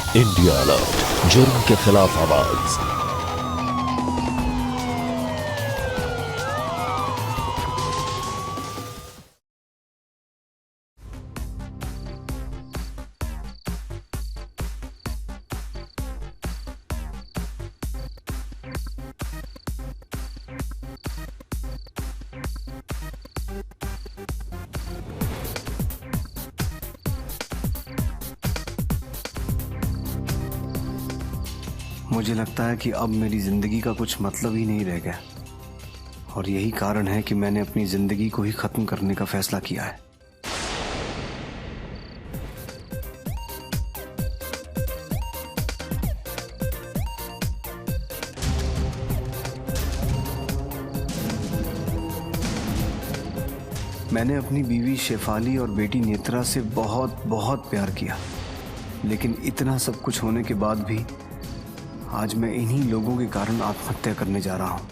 India alert, जुर्म के खिलाफ आवाज। मुझे लगता है कि अब मेरी जिंदगी का कुछ मतलब ही नहीं रह गया और यही कारण है कि मैंने अपनी जिंदगी को ही खत्म करने का फैसला किया है। मैंने अपनी बीवी शेफाली और बेटी नेत्रा से बहुत बहुत प्यार किया, लेकिन इतना सब कुछ होने के बाद भी आज मैं इन्हीं लोगों के कारण आत्महत्या करने जा रहा हूं।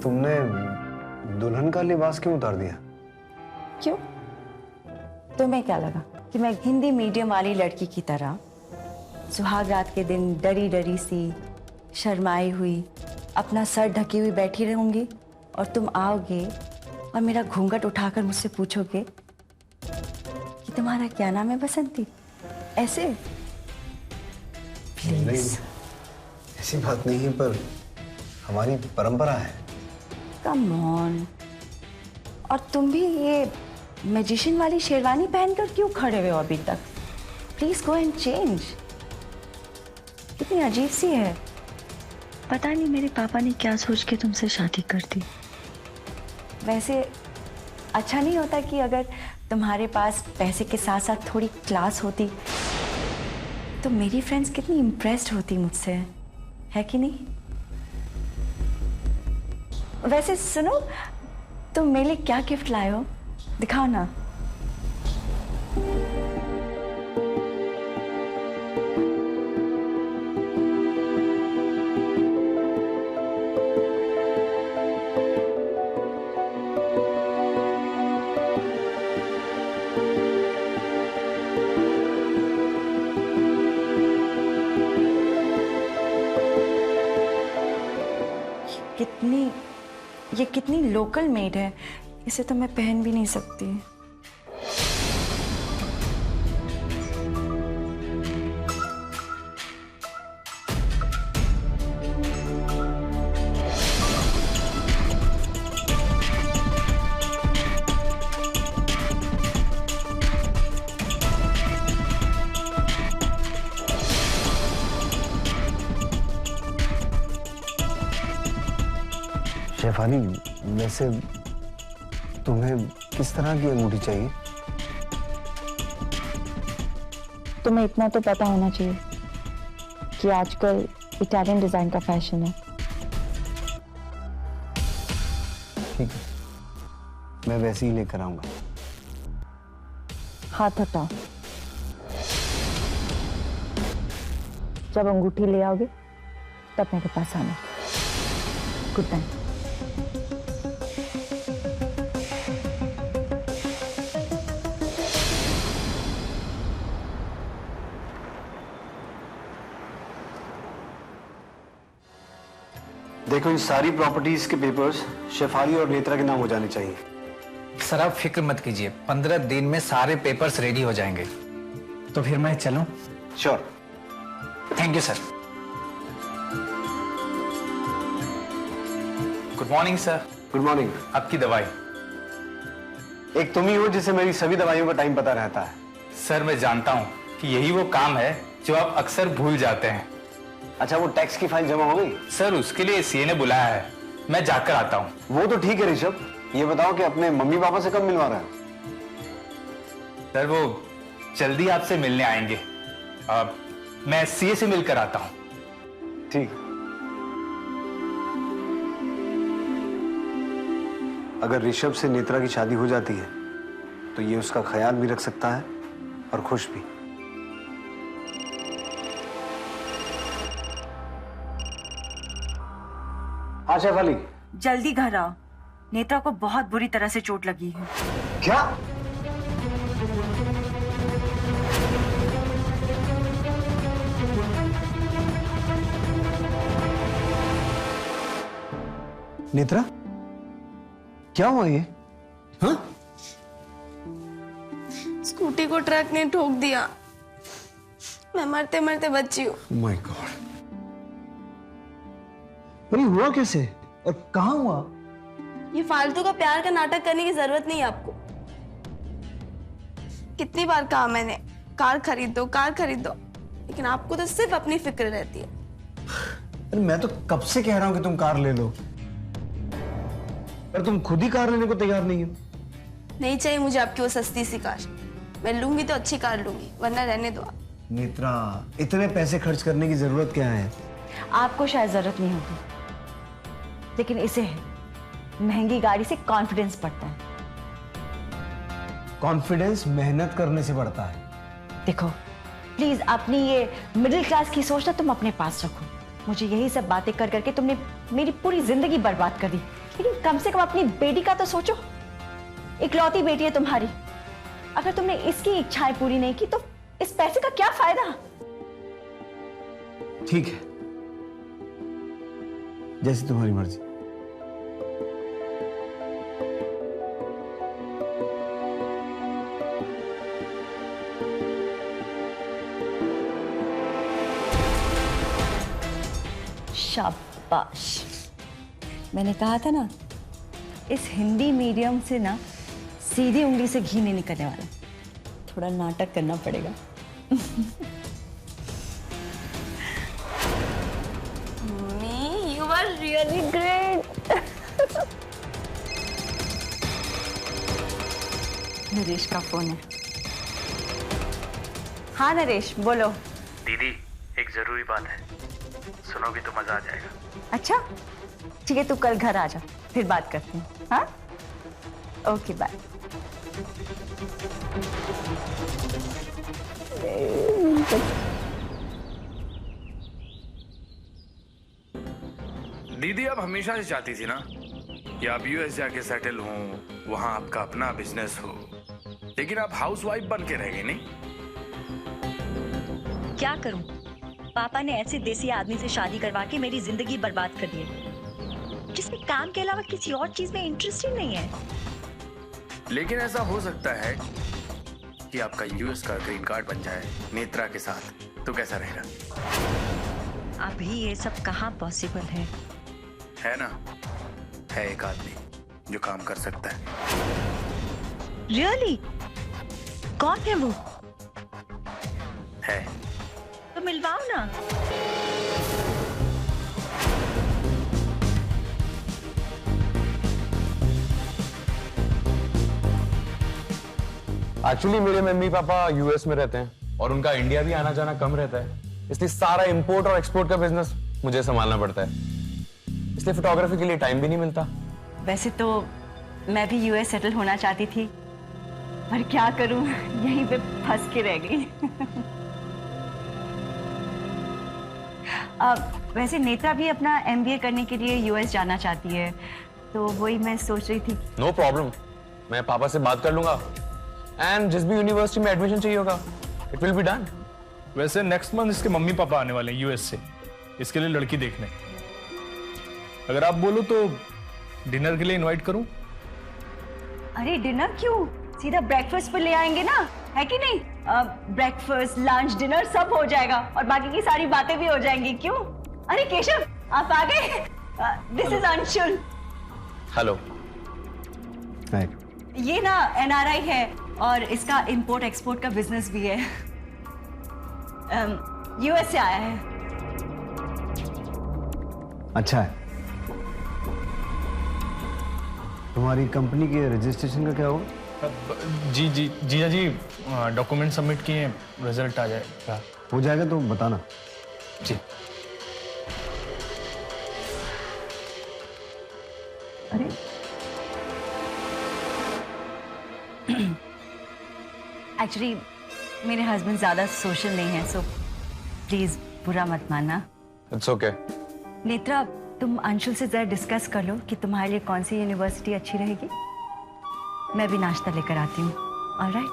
तुमने दुल्हन का लिबास क्यों उतार दिया? क्यों? तुम्हें क्या लगा कि मैं हिंदी मीडियम वाली लड़की की तरह सुहाग रात के दिन डरी डरी सी, शर्माई हुई, अपना सर ढकी हुई बैठी रहूंगी और तुम आओगे और मेरा घूंघट उठाकर मुझसे पूछोगे कि तुम्हारा क्या नाम है बसंती? ऐसे? नहीं, ऐसी बात नहीं है, पर हमारी परंपरा है। Come on. और तुम भी ये मैजिशियन वाली शेरवानी पहनकर क्यों खड़े हुए हो अभी तक? Please go and change. कितनी अजीब सी है। पता नहीं मेरे पापा ने क्या सोच के तुमसे शादी कर दी। वैसे अच्छा नहीं होता कि अगर तुम्हारे पास पैसे के साथ साथ थोड़ी क्लास होती तो मेरी फ्रेंड्स कितनी इम्प्रेस्ड होती मुझसे, है कि नहीं? वैसे सुनो, तुम मेरे लिए क्या गिफ्ट लाए हो? दिखाओ ना। ये कितनी लोकल मेड है, इसे तो मैं पहन भी नहीं सकती। शेफाली, वैसे तुम्हें किस तरह की अंगूठी चाहिए? तुम्हें इतना तो पता होना चाहिए कि आजकल इटालियन डिजाइन का फैशन है। ठीक है, मैं वैसे ही लेकर आऊंगा। हाथ हटाओ। जब अंगूठी ले आओगे तब मेरे पास आना। Good night. देखो, इन सारी प्रॉपर्टीज के पेपर्स शेफाली और नेत्रा के नाम हो जाने चाहिए। सर आप फिक्र मत कीजिए, 15 दिन में सारे पेपर्स रेडी हो जाएंगे। तो फिर मैं चलूं? Sure. Thank you sir. Good morning sir. Good morning. आपकी दवाई। एक तुम ही हो जिसे मेरी सभी दवाइयों का टाइम पता रहता है। सर मैं जानता हूं कि यही वो काम है जो आप अक्सर भूल जाते हैं। अच्छा, वो टैक्स की फाइल जमा हो गई? सर उसके लिए सीए ने बुलाया है, मैं जाकर आता हूँ। वो तो ठीक है ऋषभ, ये बताओ कि अपने मम्मी पापा से कब मिलवा रहा है? सर वो जल्दी आपसे मिलने आएंगे। मैं सीए से मिलकर आता हूँ। ठीक। अगर ऋषभ से नेत्रा की शादी हो जाती है तो ये उसका ख्याल भी रख सकता है और खुश भी। हाँ शेफाली। जल्दी घर आओ, नेत्रा को बहुत बुरी तरह से चोट लगी है। क्या? नेत्रा, क्या हुआ ये? हाँ? स्कूटी को ट्रक ने ठोक दिया, मैं मरते मरते बची हूँ। Oh my God। पर ये हुआ कैसे और कहाँ हुआ? ये फालतू का प्यार का नाटक करने की जरूरत नहीं है आपको। कितनी बार कहा मैंने कार खरीद दो, कार खरीद दो, लेकिन आपको तो सिर्फ अपनी फिक्र रहती है। अरे मैं तो कब से कह रहा हूँ कि तुम कार ले लो, पर तुम खुद ही कार लेने को तैयार नहीं हो। नहीं चाहिए मुझे आपकी वो सस्ती सी कार। मैं लूंगी तो अच्छी कार लूंगी, वरना रहने दो आप। नेत्रा, इतने पैसे खर्च करने की जरूरत क्या है? आपको शायद जरूरत नहीं होगी, लेकिन इसे है। महंगी गाड़ी से कॉन्फिडेंस बढ़ता है। कॉन्फिडेंस मेहनत करने से बढ़ता है। देखो प्लीज, अपनी ये मिडिल क्लास की सोच ना तुम अपने पास रखो। मुझे यही सब बातें कर करके तुमने मेरी पूरी जिंदगी बर्बाद कर दी। लेकिन कम से कम अपनी बेटी का तो सोचो। इकलौती बेटी है तुम्हारी, अगर तुमने इसकी इच्छाएं पूरी नहीं की तो इस पैसे का क्या फायदा? ठीक है, जैसी तुम्हारी मर्जी। शाबाश, मैंने कहा था ना, इस हिंदी मीडियम से ना सीधी उंगली से घी नहीं निकलने वाला। थोड़ा नाटक करना पड़ेगा। Mummy, you are really great। Naresh का फोन है। हाँ नरेश, बोलो। दीदी, एक जरूरी बात है, सुनोगी तो मजा आ जाएगा। अच्छा ठीक है, तू कल घर आ जा, फिर बात करते हैं। हाँ, ओके बाय। दीदी आप हमेशा से चाहती थी ना कि आप यूएस जाके सेटल हो, वहां आपका अपना बिजनेस हो, लेकिन आप हाउसवाइफ बन के रह गई। नहीं, क्या करूं? पापा ने ऐसे देसी आदमी से शादी करवा के मेरी जिंदगी बर्बाद कर दी है, जिसमें काम के अलावा किसी और चीज में इंटरेस्ट ही नहीं है। लेकिन ऐसा हो सकता है कि आपका यूएस का ग्रीन कार्ड बन जाए नेत्रा के साथ, तो कैसा रहेगा? अभी ये सब कहाँ पॉसिबल है ना? है एक आदमी जो काम कर सकता है। रियली? कौन है वो? है तो मिलवाओ ना। एक्चुअली मेरे मम्मी पापा यूएस में रहते हैं और उनका इंडिया भी आना जाना कम रहता है, इसलिए सारा इंपोर्ट और एक्सपोर्ट का बिजनेस मुझे संभालना पड़ता है, इसलिए फोटोग्राफी के लिए टाइम भी नहीं मिलता। वैसे तो मैं भी यूएस सेटल होना चाहती थी, पर क्या करूं, यहीं पे फंस के रह गई। वैसे नेत्रा भी अपना एमबीए करने के लिए यूएस जाना चाहती है, तो वही मैं सोच रही थी। नो प्रॉब्लम, मैं पापा से बात कर लूंगा एंड जिस भी यूनिवर्सिटी में एडमिशन चाहिए होगा इट विल बी डन। वैसे नेक्स्ट मंथ इसके मम्मी पापा आने वाले हैं यूएस से, इसके लिए लड़की देखने। अगर आप बोलो तो डिनर के लिए इनवाइट करूं? अरे डिनर क्यों, सीधा ब्रेकफास्ट पर ले आएंगे ना, है कि नहीं? ब्रेकफास्ट, लंच, डिनर सब हो जाएगा और बाकी की सारी बातें भी हो जाएंगी। क्यों? अरे केशव, आप आ गए? This is Anshul. हेलो। ये ना एनआरआई है और इसका इंपोर्ट एक्सपोर्ट का बिजनेस भी है। यूएस से आया है। अच्छा है। तुम्हारी कंपनी के रजिस्ट्रेशन का क्या हुआ? जी जी जीजा जी, डॉक्यूमेंट सबमिट किए, रिजल्ट आ जाएगा। हो जाएगा तो बताना। जी। अरे एक्चुअली मेरे हस्बैंड ज्यादा सोशल नहीं है, सो प्लीज बुरा मत मानना। It's okay. नेत्रा, तुम अंशुल से जरा डिस्कस कर लो कि तुम्हारे लिए कौन सी यूनिवर्सिटी अच्छी रहेगी। मैं भी नाश्ता लेकर आती हूँ। ऑलराइट।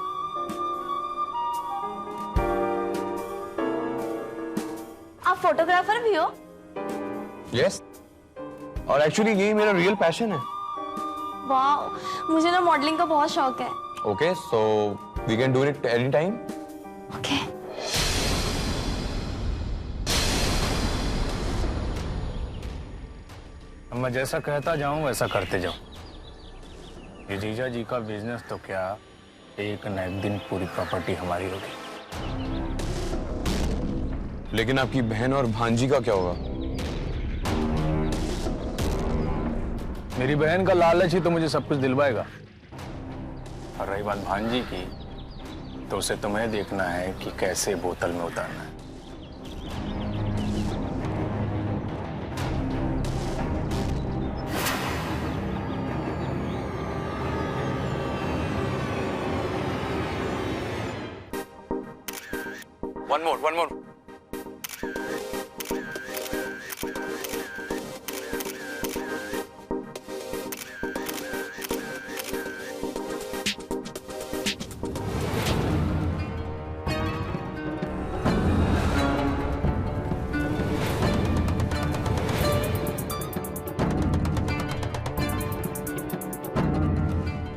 आप फोटोग्राफर भी हो? यस, और एक्चुअली यही मेरा रियल पैशन है। वाह, मुझे ना मॉडलिंग का बहुत शौक है। Okay, so we can do it any time. Okay. मैं जैसा कहता जाऊं वैसा करते जाऊं। ये जीजा जी का बिजनेस तो क्या, एक न एक दिन पूरी प्रॉपर्टी हमारी होगी। लेकिन आपकी बहन और भांजी का क्या होगा? मेरी बहन का लालच ही तो मुझे सब कुछ दिलवाएगा। और रही बात भांजी की, तो उसे तुम्हें देखना है कि कैसे बोतल में उतारना है। One more.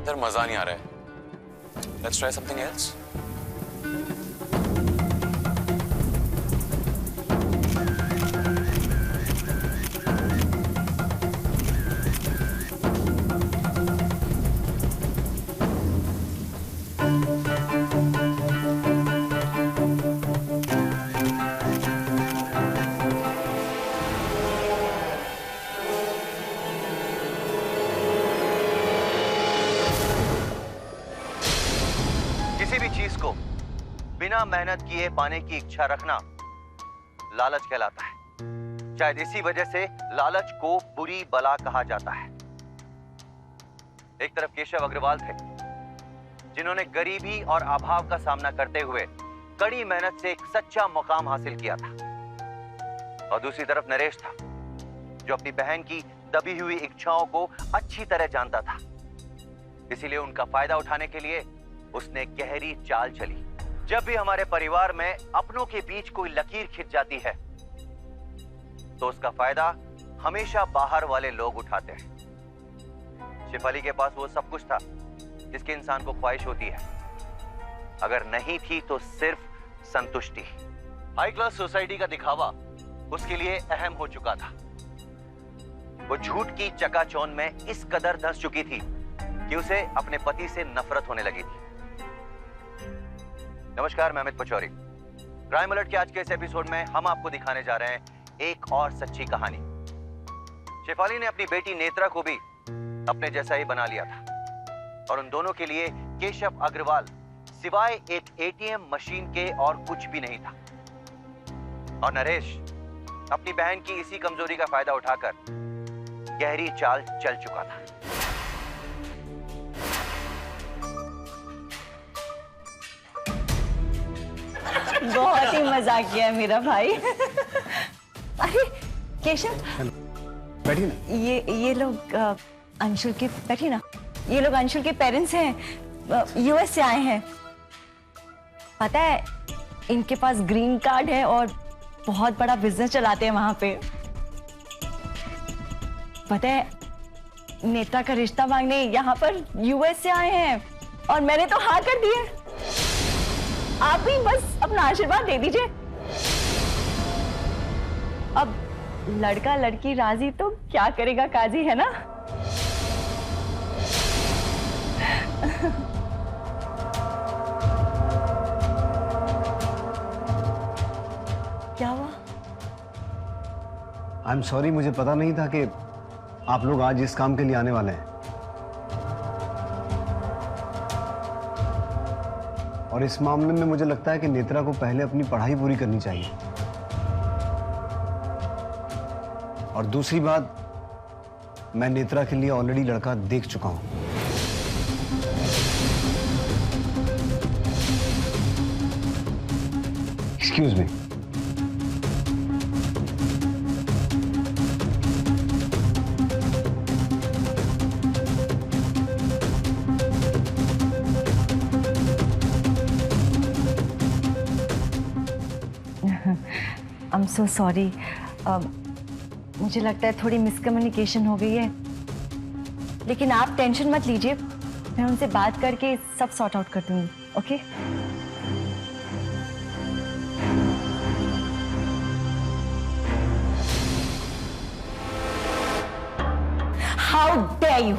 इधर मजा नहीं आ रहा है। Let's try something else. किसी भी चीज को बिना मेहनत किए पाने की इच्छा रखना लालच कहलाता है। शायद इसी वजह से लालच को बुरी बला कहा जाता है। एक तरफ केशव अग्रवाल थे, जिन्होंने गरीबी और अभाव का सामना करते हुए कड़ी मेहनत से एक सच्चा मुकाम हासिल किया था। और दूसरी तरफ नरेश था, जो अपनी बहन की दबी हुई इच्छाओं को अच्छी तरह जानता था। इसीलिए उनका फायदा उठाने के लिए उसने गहरी चाल चली। जब भी हमारे परिवार में अपनों के बीच कोई लकीर खिंच जाती है, तो उसका फायदा हमेशा बाहर वाले लोग उठाते हैं। शेफाली के पास वो सब कुछ था जिसके इंसान को ख्वाहिश होती है। अगर नहीं थी तो सिर्फ संतुष्टि। हाई क्लास सोसाइटी का दिखावा उसके लिए अहम हो चुका था। वो झूठ की चकाचौंध में इस कदर धंस चुकी थी कि उसे अपने पति से नफरत होने लगी थी। नमस्कार, मैं अमित पचौरी। क्राइम अलर्ट के आज के इस एपिसोड में हम आपको दिखाने जा रहे हैं एक और सच्ची कहानी। शेफाली ने अपनी बेटी नेत्रा को भी अपने जैसा ही बना लिया था, और उन दोनों के लिए केशव अग्रवाल सिवाय एक एटीएम मशीन के और कुछ भी नहीं था। और नरेश अपनी बहन की इसी कमजोरी का फायदा उठाकर गहरी चाल चल चुका था। बहुत ही मजाक किया मेरा भाई। अरे केशव, बैठिए ना। ये लोग अंशुल के, बैठिए ना, ये लोग अंशुल के पेरेंट्स हैं, यूएस से आए हैं। पता है, इनके पास ग्रीन कार्ड है और बहुत बड़ा बिजनेस चलाते हैं वहां पे। पता है, नेता का रिश्ता मांगने यहाँ पर यूएस से आए हैं और मैंने तो हाँ कर दिए। आप भी बस अपना आशीर्वाद दे दीजिए। अब लड़का लड़की राजी तो क्या करेगा काजी, है ना? क्या हुआ? आई एम सॉरी, मुझे पता नहीं था कि आप लोग आज इस काम के लिए आने वाले हैं। और इस मामले में मुझे लगता है कि नेत्रा को पहले अपनी पढ़ाई पूरी करनी चाहिए। और दूसरी बात, मैं नेत्रा के लिए ऑलरेडी लड़का देख चुका हूं। Excuse me. I am so sorry. मुझे लगता है थोड़ी मिसकम्युनिकेशन हो गई है, लेकिन आप टेंशन मत लीजिए, मैं उनसे बात करके सब सॉर्ट आउट कर दूंगी। ओके? How dare you!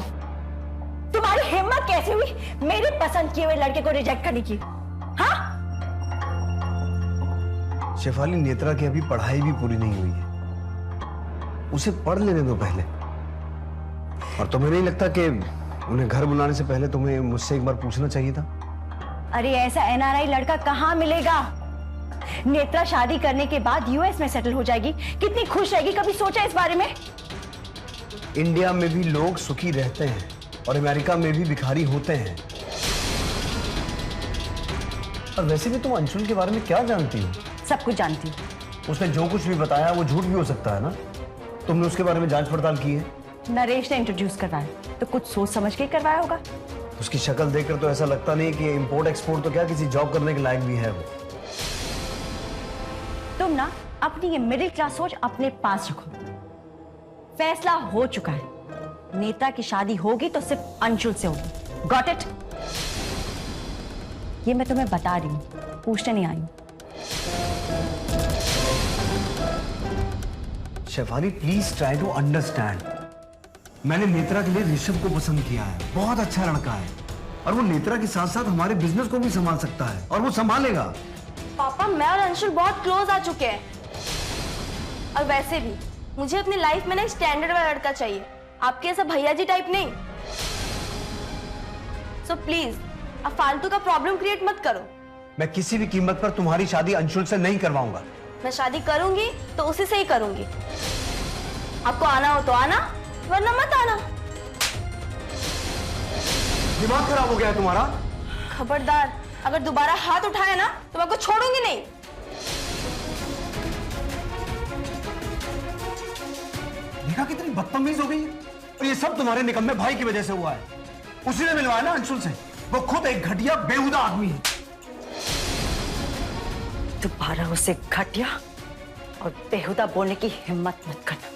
तुम्हारी हिम्मत कैसे हुई मेरे पसंद किए हुए लड़के को रिजेक्ट करने की? हाँ? शेफाली, नेत्रा की अभी पढ़ाई भी पूरी नहीं हुई है, उसे पढ़ लेने दो पहले। और तुम्हें नहीं लगता कि उन्हें घर बुलाने से पहले तुम्हें मुझसे एक बार पूछना चाहिए था? अरे ऐसा एनआरआई लड़का कहाँ मिलेगा? नेत्रा शादी करने के बाद यूएस में सेटल हो जाएगी, कितनी खुश रहेगी, कभी सोचा इस बारे में? इंडिया में भी लोग सुखी रहते हैं और अमेरिका में भी भिखारी होते हैं। और वैसे भी तुम अंशुल के बारे में क्या जानती हो? सब कुछ जानती हूँ। उसने जो कुछ भी बताया वो झूठ भी हो सकता है ना? तुमने उसके बारे में जांच पड़ताल की है? नरेश ने इंट्रोड्यूस करवाया, तो कुछ सोच समझ के ही करवाया होगा। उसकी शक्ल देखकर तो ऐसा लगता नहीं कि इंपोर्ट एक्सपोर्ट तो क्या किसी जॉब करने के लायक भी है वो। तुम ना अपनी ये मिडिल क्लास सोच अपने पास रखो। फैसला हो चुका है, नेत्रा की शादी होगी तो सिर्फ अंशुल से होगी। Got it? ये मैं तुम्हें बता रही हूँ, पूछने नहीं आई हूँ। Shefali, please try to understand. मैंने नेत्रा के लिए ऋषभ को पसंद किया है, बहुत अच्छा लड़का है, और वो नेत्रा के साथ साथ हमारे बिजनेस को भी संभाल सकता है, और वो संभालेगा। पापा, मैं और अंशुल बहुत क्लोज आ चुके हैं, और वैसे भी मुझे अपनी लाइफ में ना एक स्टैंडर्ड वाला लड़का चाहिए, आपके ऐसा भैया जी टाइप नहीं। सो प्लीज अब फालतू का प्रॉब्लम क्रिएट मत करो। मैं किसी भी कीमत पर तुम्हारी शादी अंशुल से नहीं करवाऊंगा। मैं शादी करूंगी तो उसी से ही करूंगी। आपको आना हो तो आना, वरना मत आना। दिमाग खराब हो गया है तुम्हारा? खबरदार, अगर दोबारा हाथ उठाया ना तो मैं आपको छोड़ूंगी नहीं। देखा कितनी बदतमीज हो गई है? और ये सब तुम्हारे निकम्मे भाई की वजह से हुआ है। उसी ने मिलवाया ना अंशुल से। वो खुद एक घटिया बेहुदा आदमी है। दोबारा उसे घटिया और बेहुदा बोलने की हिम्मत मत करना,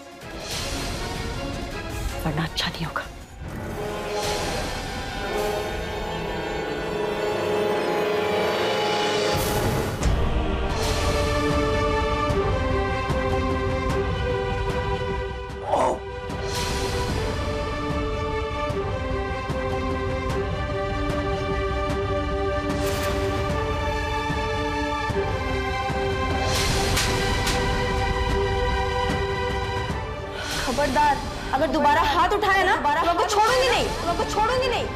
वरना अच्छा नहीं होगा। खबरदार, अगर दोबारा हाथ उठाया ना तो मैं आपको छोड़ूंगी नहीं, मैं आपको छोड़ूंगी नहीं।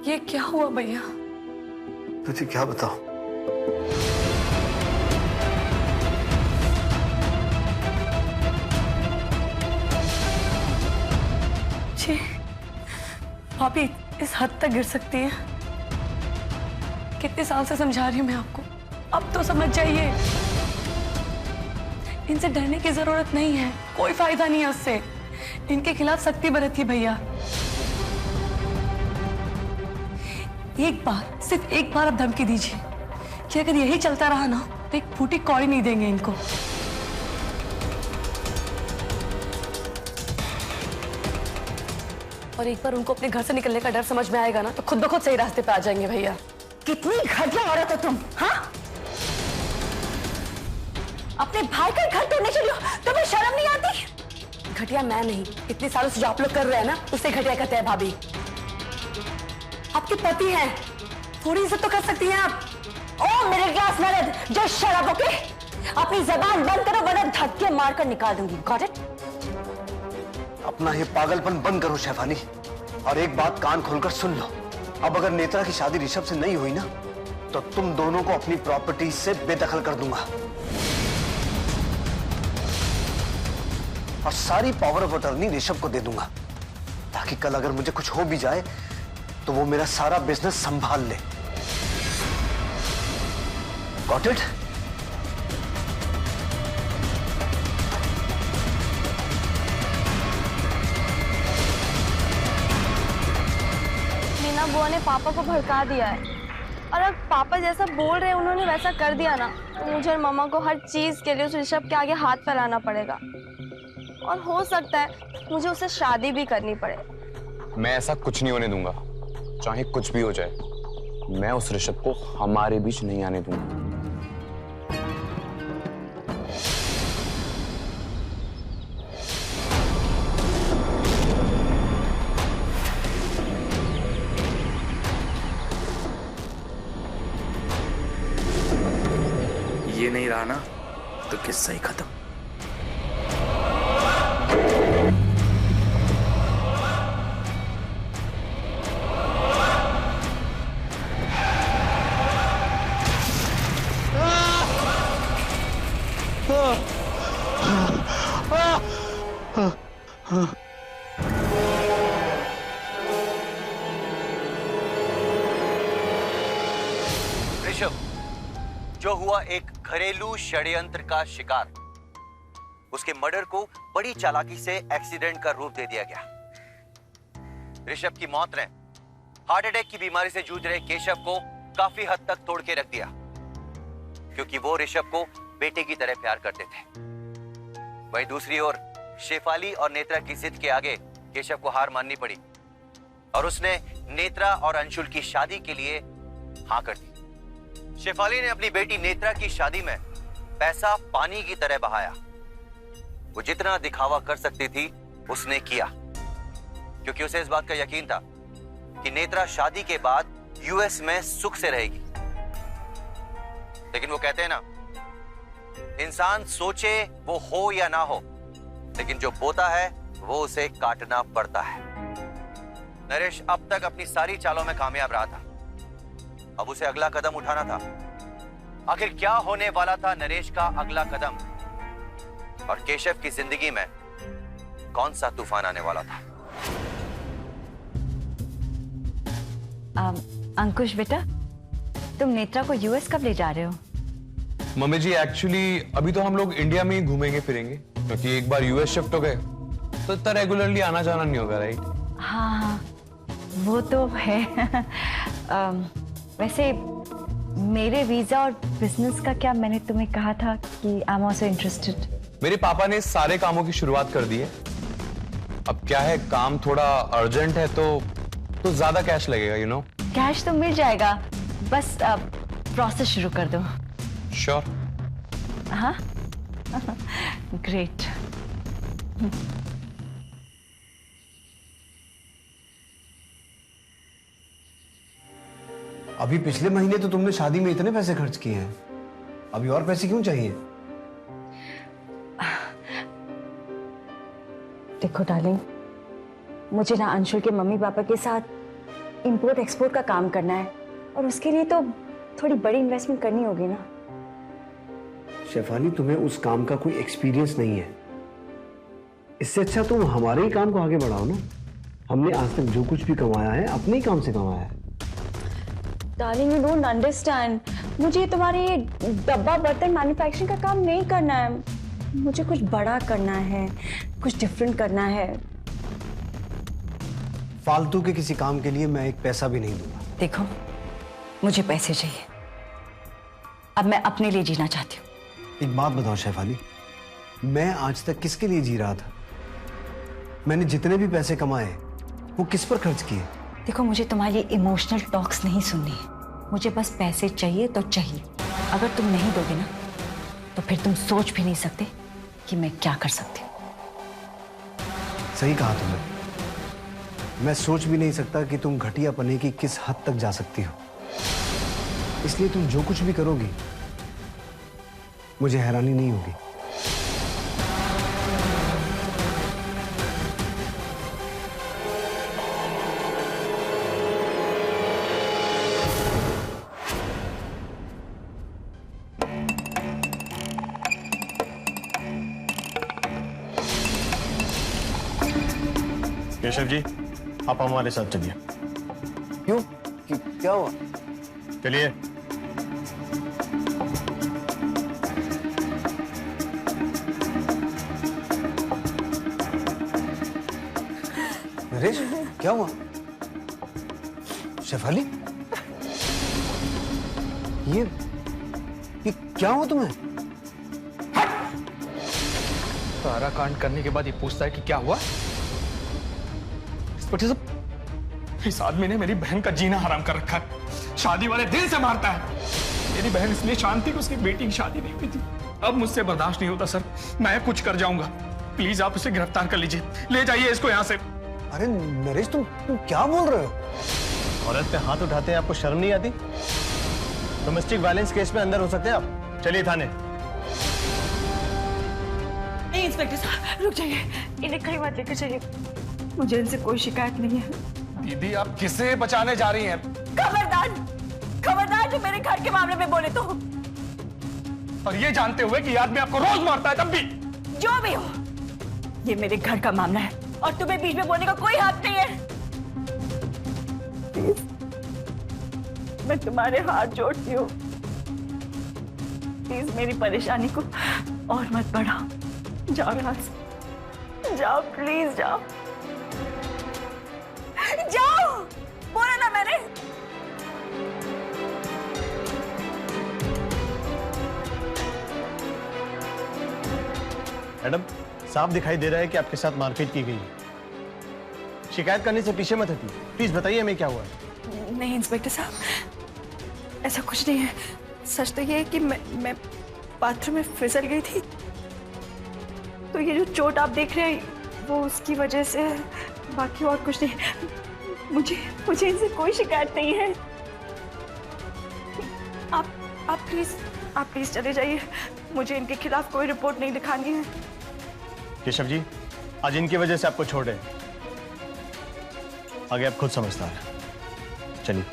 ये क्या हुआ भैया? तुझे क्या बताऊं? जी भाभी, इस हद तक गिर सकती है? कितने साल से समझा रही हूं मैं आपको, अब तो समझ जाइए। इनसे डरने की जरूरत नहीं है, कोई फायदा नहीं है उससे। इनके खिलाफ सख्ती बरतिए भैया। एक बार, सिर्फ एक बार आप धमकी दीजिए कि अगर यही चलता रहा ना तो एक फूटी कौड़ी नहीं देंगे इनको। और एक बार उनको अपने घर से निकलने का डर समझ में आएगा ना तो खुद ब खुद सही रास्ते पे आ जाएंगे भैया। कितनी घटिया औरत हो तुम, हाँ? अपने भाई का घर तोड़ने के लिए तुम्हें शर्म नहीं आती? घटिया मैं नहीं, इतने सालों से जो आप लोग कर रहे हैं ना उससे घटिया कहते हैं भाभी। आपके पति हैं, थोड़ी इज्जत तो कर सकती हैं आप। ओ मिडिल क्लास मर्द, जो शराब, ओके? अपनी जबान बंद करो वरना धक्के मारकर निकाल दूंगी। Got it? अपना ये पागलपन बंद करो शेफाली, और एक बात कान खोलकर सुन लो। अब अगर नेत्रा की शादी ऋषभ से नहीं हुई ना तो तुम दोनों को अपनी प्रॉपर्टी से बेदखल कर दूंगा और सारी पावर ऑफ अटर्नी ऋषभ को दे दूंगा, ताकि कल अगर मुझे कुछ हो भी जाए तो वो मेरा सारा बिजनेस संभाल ले। Got it? मीना बुआ ने पापा को भड़का दिया है, और अब पापा जैसा बोल रहे हैं उन्होंने वैसा कर दिया ना तो मुझे और मम्मा को हर चीज के लिए उस ऋषभ के आगे हाथ फैलाना पड़ेगा, और हो सकता है मुझे उससे शादी भी करनी पड़े। मैं ऐसा कुछ नहीं होने दूंगा, चाहे कुछ भी हो जाए। मैं उस ऋषभ को हमारे बीच नहीं आने दूंगा। ये नहीं रहा ना तो किस्सा ही खत्म। ऋषभ जो हुआ एक घरेलू षड्यंत्र का शिकार, उसके मर्डर को बड़ी चालाकी से एक्सीडेंट का रूप दे दिया गया। ऋषभ की मौत ने हार्ट अटैक की बीमारी से जूझ रहे केशव को काफी हद तक तोड़ के रख दिया, क्योंकि वो ऋषभ को बेटे की तरह प्यार करते थे। वहीं दूसरी ओर शेफाली और नेत्रा की जिद के आगे केशव को हार माननी पड़ी और उसने नेत्रा और अंशुल की शादी के लिए हाँ कर दी। शेफाली ने अपनी बेटी नेत्रा की शादी में पैसा पानी की तरह बहाया। वो जितना दिखावा कर सकती थी उसने किया, क्योंकि उसे इस बात का यकीन था कि नेत्रा शादी के बाद यूएस में सुख से रहेगी। लेकिन वो कहते हैं ना, इंसान सोचे वो हो या ना हो, लेकिन जो बोता है वो उसे काटना पड़ता है। नरेश अब तक अपनी सारी चालों में कामयाब रहा था, अब उसे अगला कदम उठाना था। आखिर क्या होने वाला था नरेश का अगला कदम, और केशव की जिंदगी में कौन सा तूफान आने वाला था? अंकुश बेटा, तुम नेत्रा को यूएस कब ले जा रहे हो? मम्मी जी एक्चुअली अभी तो हम लोग इंडिया में ही घूमेंगे फिरेंगे, क्योंकि एक बार यूएस शिफ्ट हो गए तो इतना रेगुलरली आना जाना नहीं होगा, राइट? हाँ वो तो है। वैसे मेरे वीजा और बिजनेस का क्या मैंने तुम्हें कहा था कि आई एम आल्सो इंटरेस्टेड। मेरे पापा ने सारे कामों की शुरुआत कर दी है। अब क्या है, काम थोड़ा अर्जेंट है तो ज्यादा कैश लगेगा, यू नो। कैश तो मिल जाएगा, बस प्रोसेस शुरू कर दो। श्योर। हाँ ग्रेट। अभी पिछले महीने तो तुमने शादी में इतने पैसे खर्च किए हैं, अभी और पैसे क्यों चाहिए? देखो डार्लिंग, मुझे ना अंशुल के मम्मी पापा के साथ इंपोर्ट एक्सपोर्ट का काम करना है, और उसके लिए तो थोड़ी बड़ी इन्वेस्टमेंट करनी होगी ना। शेफाली, तुम्हें उस काम का कोई एक्सपीरियंस नहीं है। इससे अच्छा तुम हमारे ही काम को आगे बढ़ाओ ना। हमने आज तक जो कुछ भी कमाया है अपने ही काम से कमाया है। Darling, you don't understand. मुझे तुम्हारे ये डब्बा बर्तन मैन्युफैक्चरिंग का काम नहीं करना है। मुझे कुछ बड़ा करना है, कुछ डिफरेंट करना है। फालतू के किसी काम के लिए मैं एक पैसा भी नहीं दूंगा। देखो, मुझे पैसे चाहिए। अब मैं अपने लिए जीना चाहती हूँ। एक बात बताओ शेफाली, मैं आज तक किसके लिए जी रहा था? मैंने जितने भी पैसे कमाए वो किस पर खर्च किए? देखो, मुझे तुम्हारी इमोशनल टॉक्स नहीं सुननी है। मुझे बस पैसे चाहिए तो चाहिए। अगर तुम नहीं दोगे ना तो फिर तुम सोच भी नहीं सकते कि मैं क्या कर सकती हूँ। सही कहा तुमने। मैं सोच भी नहीं सकता कि तुम घटियापने की किस हद तक जा सकती हो। इसलिए तुम जो कुछ भी करोगी मुझे हैरानी नहीं होगी। केशव जी, आप हमारे साथ चलिए। क्यों? क्या हुआ? चलिए। नरेश, क्या हुआ? शेफाली, ये क्या हुआ तुम्हें? सारा कांड करने के बाद ये पूछता है कि क्या हुआ। इस आदमी ने मेरी बहन का जीना हराम कर रखा है। शादी वाले दिन से मारता है। मेरी बहन इसलिए शांत थी कि उसकी बेटी की शादी नहीं हुई थी। अब मुझसे बर्दाश्त नहीं होता सर, मैं कुछ कर जाऊंगा। प्लीज आप उसे गिरफ्तार कर लीजिए, ले जाइए इसको यहाँ से। अरे नरेश, तुम क्या बोल रहे हो? औरत पे हाथ उठाते हैं, आपको शर्म नहीं आती? डोमेस्टिक वायलेंस केस में अंदर हो सकते हैं आप। चलिए थाने। नहीं इंस्पेक्टर साहब, रुक जाइए। इन्हें कहीं मत लेकर जाइए। मुझे इनसे कोई शिकायत नहीं है। दीदी, आप किसे बचाने जा रही हैं? खबरदार, खबरदार जो मेरे घर के मामले में बोले तो। और ये जानते हुए कि ये आदमी आपको रोज मारता है तब भी। जो भी हो, ये मेरे घर का मामला है और तुम्हें बीच में बोलने का कोई हक नहीं है। प्लीज, मैं तुम्हारे हाथ जोड़ती हूँ। प्लीज मेरी परेशानी को और मत बढ़ाओ। जाओ यहाँ से, जाओ प्लीज, जाओ जाओ। बोला ना मैंने। मैडम, साफ दिखाई दे रहा है कि आपके साथ मारपीट की गई है। शिकायत करने से पीछे मत हटिए। प्लीज बताइए हमें क्या हुआ। नहीं इंस्पेक्टर साहब, ऐसा कुछ नहीं है। सच तो ये है कि मैं बाथरूम में फिसल गई थी, तो ये जो चोट आप देख रहे हैं वो उसकी वजह से है, बाकी और कुछ नहीं। मुझे इनसे कोई शिकायत नहीं है। आप प्लीज चले जाइए। मुझे इनके खिलाफ कोई रिपोर्ट नहीं लिखानी है। केशव जी, आज इनकी वजह से आपको छोड़े, आगे आप खुद समझदार हैं। चलिए।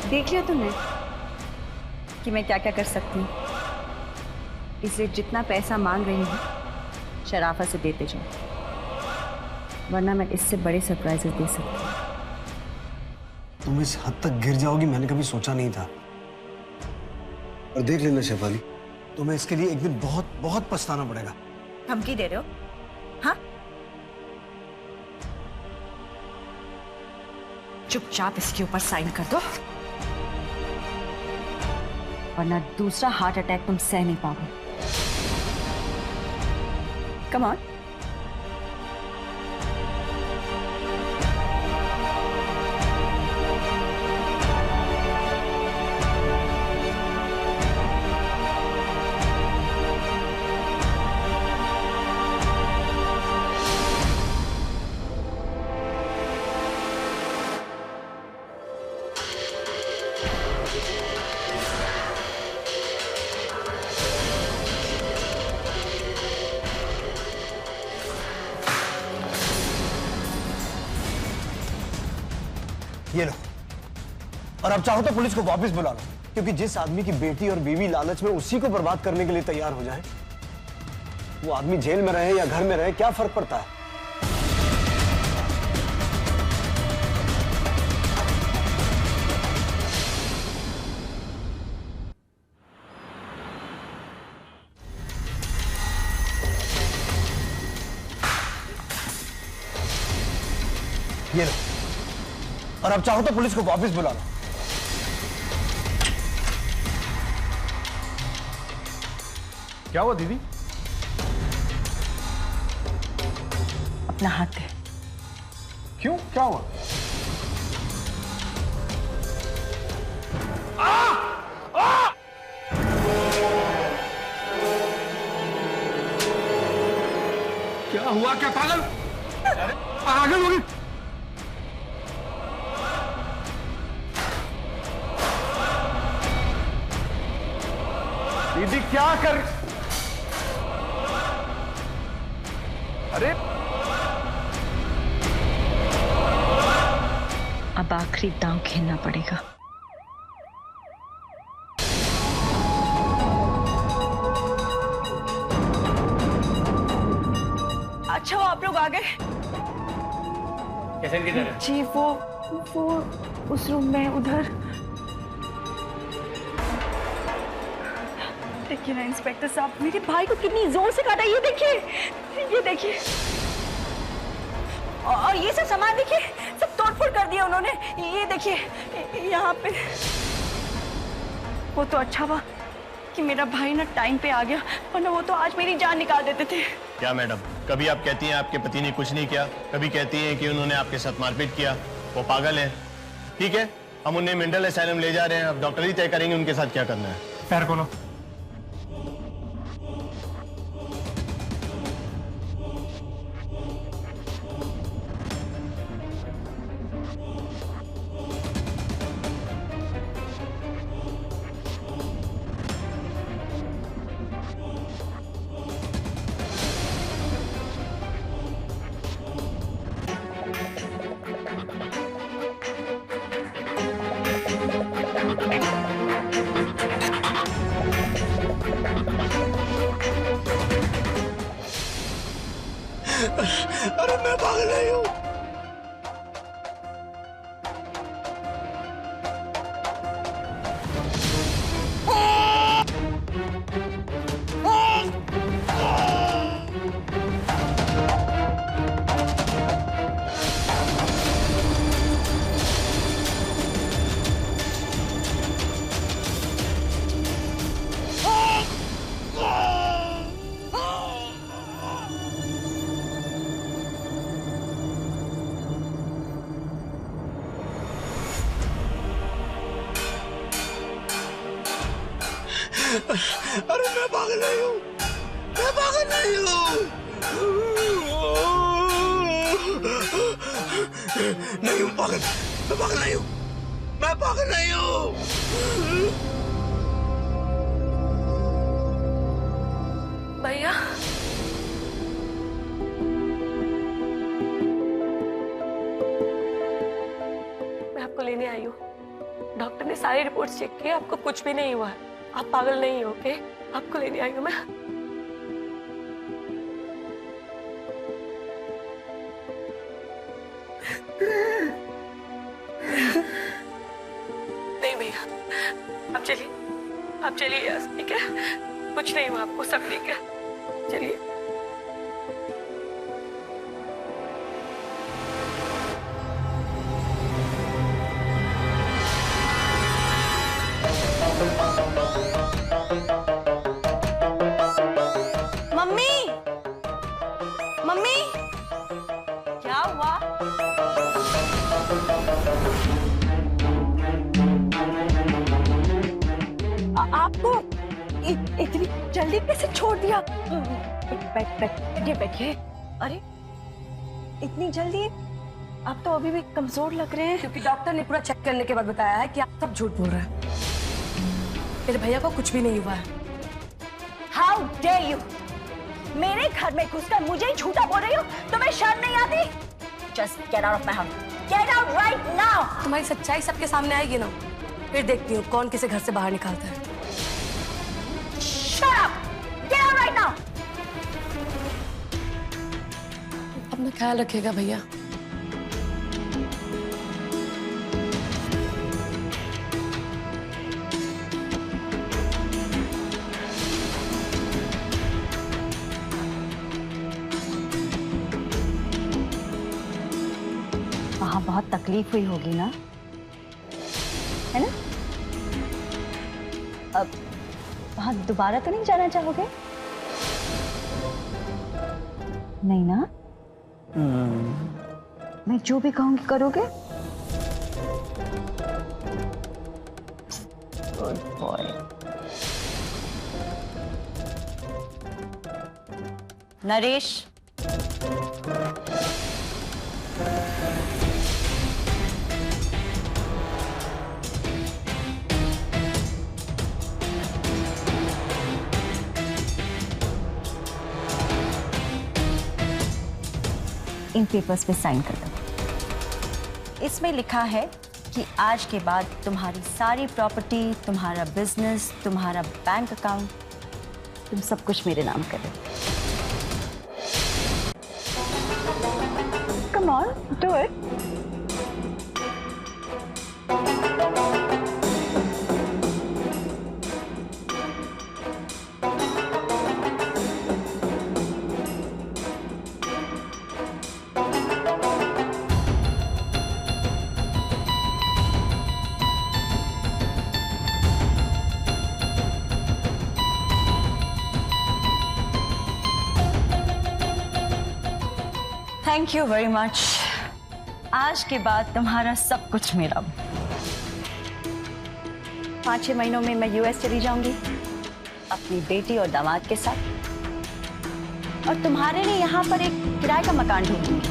देख लिया तुमने कि मैं क्या क्या कर सकती हूँ। इसलिए जितना पैसा मांग रही हूँ शराफत से देते जाओ, वरना मैं इससे बड़े सरप्राइजेस दे सकती हूँ। तुम इस हद तक गिर जाओगी मैंने कभी सोचा नहीं था। और देख लेना शेफाली, तुम्हें इसके लिए एक दिन बहुत बहुत पछताना पड़ेगा। धमकी दे रहे हो? हाँ, चुपचाप इसके ऊपर साइन कर दो, वरना दूसरा हार्ट अटैक तुम सह नहीं पाओगे। Come on. ये लो, और अब चाहो तो पुलिस को वापस बुला लो, क्योंकि जिस आदमी की बेटी और बीवी लालच में उसी को बर्बाद करने के लिए तैयार हो जाए, वो आदमी जेल में रहे या घर में रहे, क्या फर्क पड़ता है? ये लो, और अब चाहो तो पुलिस को वापस बुला लो। क्या हुआ दीदी? अपना हाथ दे। क्यों, क्या हुआ? क्या हुआ? क्या पागल पागल हो गई? दीदी क्या कर? अरे अब आखिरी दांव खेलना पड़ेगा। अच्छा वो आप लोग आ गए? कैसे किधर है? जी वो उस रूम में उधर। देखिए ना इंस्पेक्टर साहब, मेरे भाई को कितनी जोर से काटा, ये देखिए, ये देखिए। और ये सब सामान देखिए, सब तोड़फोड़ कर दिया उन्होंने, ये देखिए यहाँ पे। वो तो अच्छा हुआ कि मेरा भाई ना टाइम पे आ गया, वरना वो तो आज मेरी जान निकाल देते थे। क्या मैडम, कभी आप कहती हैं आपके पति ने कुछ नहीं किया, कभी कहती हैं कि उन्होंने आपके साथ मारपीट किया। वो पागल है। ठीक है, हम उन्हें मेंटल असाइलम ले जा रहे हैं, अब डॉक्टर ही तय करेंगे उनके साथ क्या करना है। पैर खोलो। अरे मैं पागल नहीं हूँ। अरे मैं पागल नहीं हूँ, मैं पागल नहीं हूँ। नहीं हूँ पागल, मैं पागल नहीं हूँ, मैं पागल नहीं हूँ। भैया मैं आपको लेने आई हूँ। डॉक्टर ने सारी रिपोर्ट्स चेक की, आपको कुछ भी नहीं हुआ है, आप पागल नहीं हो। ओके, आपको लेने आई हूँ मैं। नहीं भैया, आप चलिए, आप चलिए यहाँ से, ठीक है? कुछ नहीं हुआ आपको, सब ठीक है, चलिए। मम्मी, मम्मी, क्या हुआ? आपको इतनी जल्दी कैसे छोड़ दिया? बैठिए बैठिए। अरे इतनी जल्दी? आप तो अभी भी कमजोर लग रहे हैं। क्योंकि डॉक्टर ने पूरा चेक करने के बाद बताया है कि आप सब झूठ बोल रहे हैं। मेरे भैया को कुछ भी नहीं हुआ है। How dare you? मेरे घर में घुसकर मुझे ही झूठा बोल रही हो? तुम्हें शर्म नहीं आती? Just get out of my house. Get out right now! तुम्हारी सच्चाई सबके सामने आएगी ना, फिर देखती हूँ कौन किसे घर से बाहर निकालता है। Shut up! Get out right now! अपना ख्याल रखिएगा भैया। वहां बहुत तकलीफ हुई होगी ना, है ना? अब वहां दोबारा तो नहीं जाना चाहोगे? नहीं ना? मैं जो भी कहूंगी करोगे? Good boy. नरेश, इन पेपर्स पे साइन कर दो। इसमें लिखा है कि आज के बाद तुम्हारी सारी प्रॉपर्टी, तुम्हारा बिजनेस, तुम्हारा बैंक अकाउंट, तुम सब कुछ मेरे नाम करो। Come on, do it. Thank you very much. आज के बाद तुम्हारा सब कुछ मेरा। 5-6 महीनों में मैं यूएस चली जाऊंगी अपनी बेटी और दामाद के साथ, और तुम्हारे लिए यहाँ पर एक किराए का मकान ढूंढ दूंगी।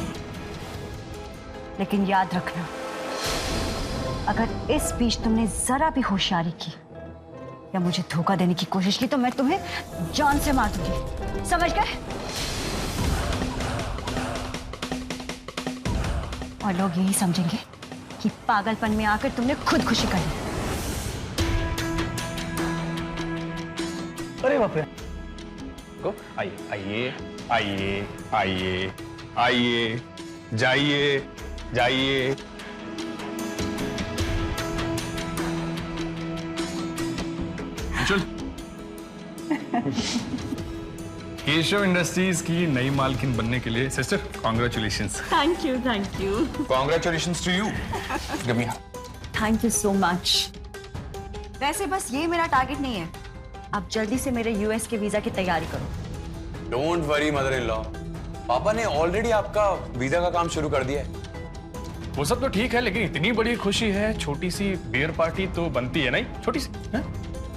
लेकिन याद रखना, अगर इस बीच तुमने जरा भी होशियारी की या मुझे धोखा देने की कोशिश की तो मैं तुम्हें जान से मार दूंगी। समझ गए? और लोग यही समझेंगे कि पागलपन में आकर तुमने खुद खुशी कर ली। अरे बाप रे! आइए आइए आइए आइए आइए, जाइए जाइए। चल। केशव इंडस्ट्रीज की नई मालकिन बनने के लिए sister congratulations. Thank you, thank you. Congratulations to you. Thank you so much. वैसे बस ये मेरा टारगेट नहीं है, आप जल्दी से मेरे यूएस के वीजा की तैयारी करो। Don't worry mother in law, पापा ने ऑलरेडी आपका वीजा का काम शुरू कर दिया है। वो सब तो ठीक है, लेकिन इतनी बड़ी खुशी है, छोटी सी बियर पार्टी तो बनती है नहीं? छोटी सी।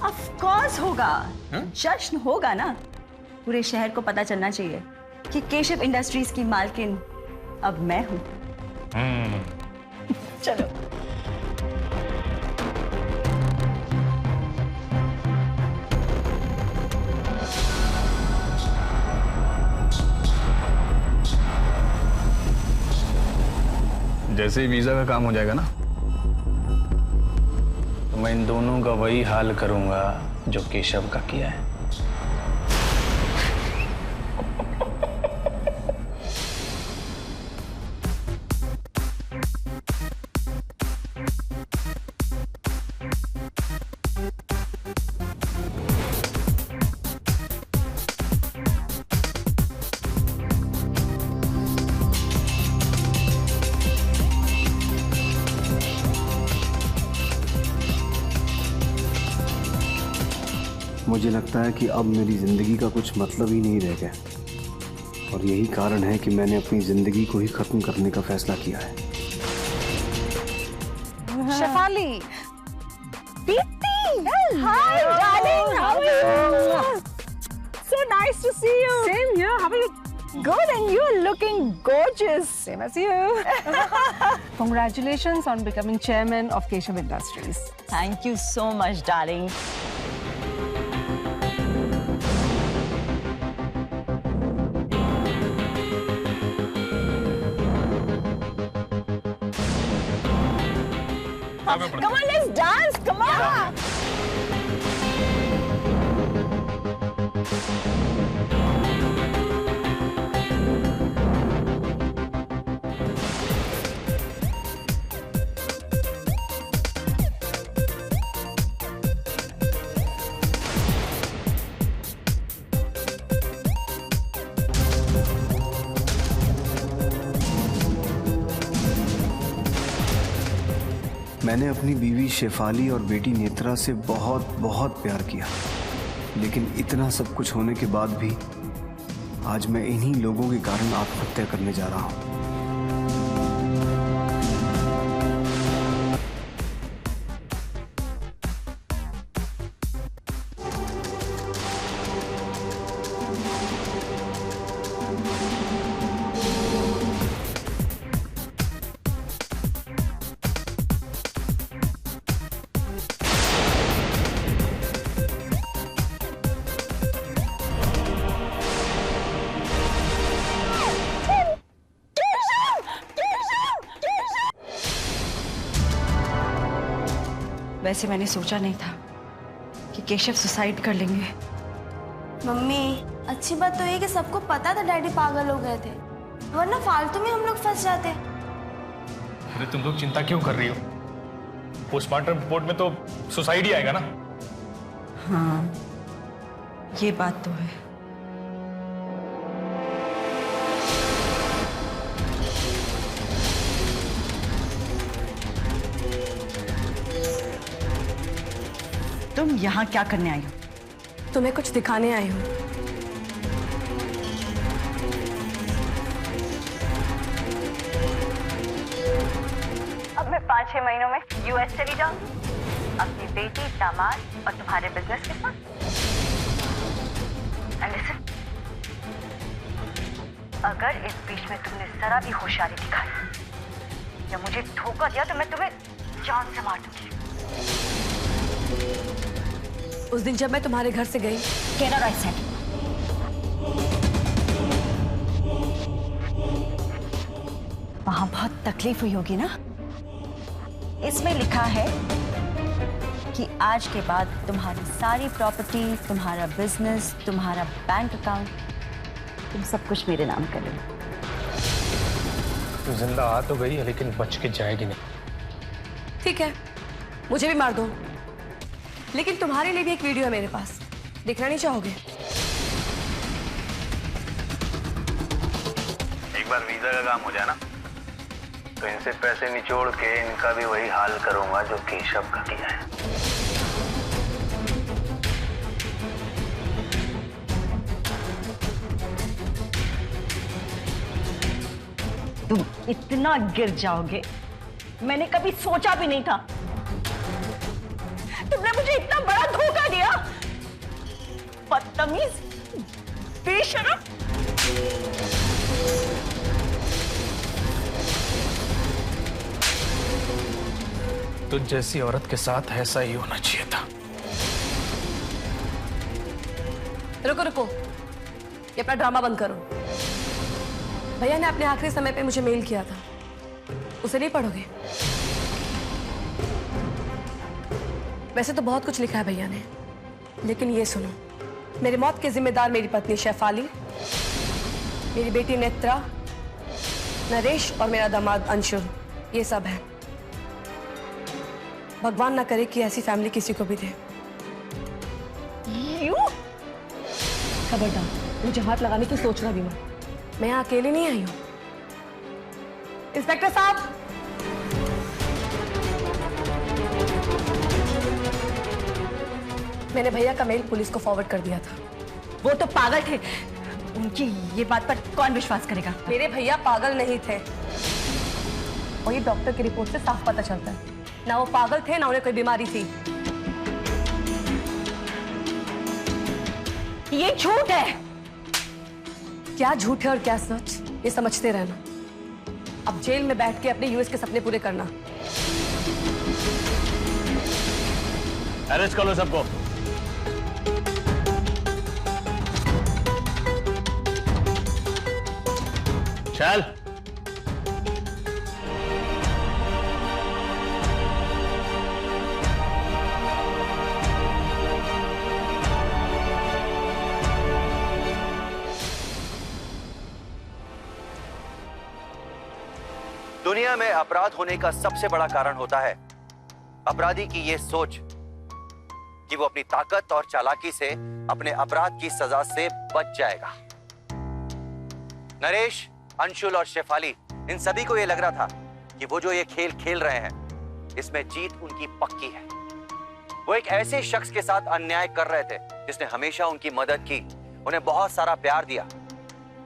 ऑफ कोर्स होगा, जश्न होगा ना। पूरे शहर को पता चलना चाहिए कि केशव इंडस्ट्रीज की मालकिन अब मैं हूं। चलो। जैसे ही वीजा का काम हो जाएगा ना, तो मैं इन दोनों का वही हाल करूंगा जो केशव का किया है। मुझे लगता है कि अब मेरी जिंदगी का कुछ मतलब ही नहीं रह गया, और यही कारण है कि मैंने अपनी जिंदगी को ही खत्म करने का फैसला किया है। Shefali, Deepti! Hi, darling! How are you? So nice to see you. Same here. How are you? Good, and you're looking gorgeous. Same as you. Congratulations on becoming chairman of Keshav Industries. Thank you so much, darling. Come on, let's dance. Come on. मैंने अपनी बीवी शेफाली और बेटी नेत्रा से बहुत बहुत प्यार किया, लेकिन इतना सब कुछ होने के बाद भी आज मैं इन्हीं लोगों के कारण आत्महत्या करने जा रहा हूं। वैसे मैंने सोचा नहीं था कि केशव सुसाइड कर लेंगे। मम्मी, अच्छी बात तो ये कि सबको पता था डैडी पागल हो गए थे, वरना फालतू में हम लोग फंस जाते। अरे तुम लोग चिंता क्यों कर रही हो? पोस्टमार्टम रिपोर्ट में तो सुसाइड ही आएगा ना। हाँ, ये बात तो है। तुम यहाँ क्या करने आई हो? तुम्हें कुछ दिखाने आई हूँ। अब मैं 5-6 महीनों में यूएस चली जाऊँ अपनी बेटी, दामाद और तुम्हारे बिजनेस के साथ। एंड लिसन, अगर इस बीच में तुमने जरा भी होशियारी दिखाई या मुझे धोखा दिया तो मैं तुम्हें जान से मार दूंगी। उस दिन जब मैं तुम्हारे घर से गई, Get out, I said. वहां बहुत तकलीफ हुई होगी ना? इसमें लिखा है कि आज के बाद तुम्हारी सारी प्रॉपर्टी, तुम्हारा बिजनेस, तुम्हारा बैंक अकाउंट, तुम सब कुछ मेरे नाम करें। तो जिंदा आ तो गई है लेकिन बच के जाएगी नहीं। ठीक है, मुझे भी मार दो, लेकिन तुम्हारे लिए भी एक वीडियो है मेरे पास, देखना नहीं चाहोगे? एक बार वीजा का काम हो जाए ना, तो इनसे पैसे निचोड़ के इनका भी वही हाल करूंगा जो केशव का किया है। तुम इतना गिर जाओगे मैंने कभी सोचा भी नहीं था। तुमने मुझे इतना बड़ा धोखा दिया, बदतमीज, बेशरम। तो जैसी औरत के साथ ऐसा ही होना चाहिए था। रुको रुको, ये अपना ड्रामा बंद करो। भैया ने अपने आखिरी समय पे मुझे मेल किया था, उसे नहीं पढ़ोगे? वैसे तो बहुत कुछ लिखा है भैया ने, लेकिन ये सुनो, मेरी मौत के जिम्मेदार मेरी पत्नी शेफाली, मेरी बेटी नेत्रा, नरेश और मेरा दामाद अंशुल, ये सब है। भगवान ना करे कि ऐसी फैमिली किसी को भी दे। खबरदार, मुझे हाथ लगाने की सोचना भी मत। मैं यहाँ अकेले नहीं आई हूँ। इंस्पेक्टर साहब, मैंने भैया का मेल पुलिस को फॉरवर्ड कर दिया था। वो तो पागल थे, उनकी ये बात पर कौन विश्वास करेगा? मेरे भैया पागल नहीं थे, और ये डॉक्टर की रिपोर्ट से साफ पता चलता है। ना वो पागल थे, ना उन्हें कोई बीमारी थी। ये झूठ है। क्या झूठ है और क्या सच, ये समझते रहना। अब जेल में बैठ के अपने यूएस के सपने पूरे करना। अरेस्ट करो सबको। चल। दुनिया में अपराध होने का सबसे बड़ा कारण होता है अपराधी की यह सोच कि वो अपनी ताकत और चालाकी से अपने अपराध की सजा से बच जाएगा। नरेश, अंशुल और शेफाली, इन सभी को यह लग रहा था कि वो जो ये खेल खेल रहे हैं इसमें जीत उनकी पक्की है। वो एक ऐसे शख्स के साथ अन्याय कर रहे थे जिसने हमेशा उनकी मदद की, उन्हें बहुत सारा प्यार दिया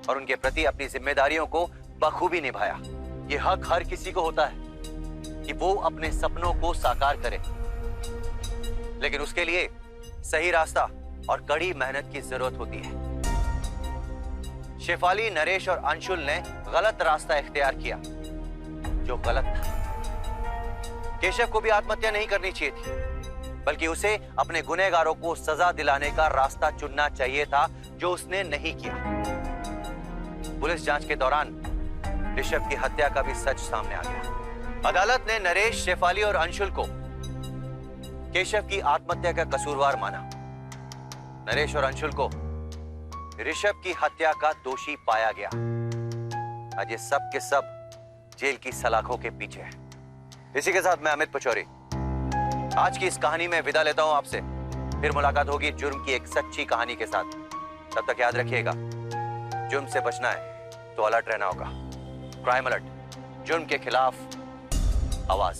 और उनके प्रति अपनी जिम्मेदारियों को बखूबी निभाया। ये हक हर किसी को होता है कि वो अपने सपनों को साकार करे, लेकिन उसके लिए सही रास्ता और कड़ी मेहनत की जरूरत होती है। शेफाली, नरेश और अंशुल ने गलत रास्ता इख्तियार किया जो गलत था। केशव को भी आत्महत्या नहीं करनी चाहिए थी, बल्कि उसे अपने गुनहगारों को सजा दिलाने का रास्ता चुनना चाहिए था, जो उसने नहीं किया। पुलिस जांच के दौरान ऋषभ की हत्या का भी सच सामने आ गया। अदालत ने नरेश, शेफाली और अंशुल को केशव की आत्महत्या का कसूरवार माना। नरेश और अंशुल को ऋषभ की हत्या का दोषी पाया गया। आज ये सब के सब जेल की सलाखों के पीछे है। इसी के साथ मैं अमित पचौरी आज की इस कहानी में विदा लेता हूं आपसे। फिर मुलाकात होगी जुर्म की एक सच्ची कहानी के साथ। तब तक याद रखिएगा, जुर्म से बचना है तो अलर्ट रहना होगा। क्राइम अलर्ट, जुर्म के खिलाफ आवाज।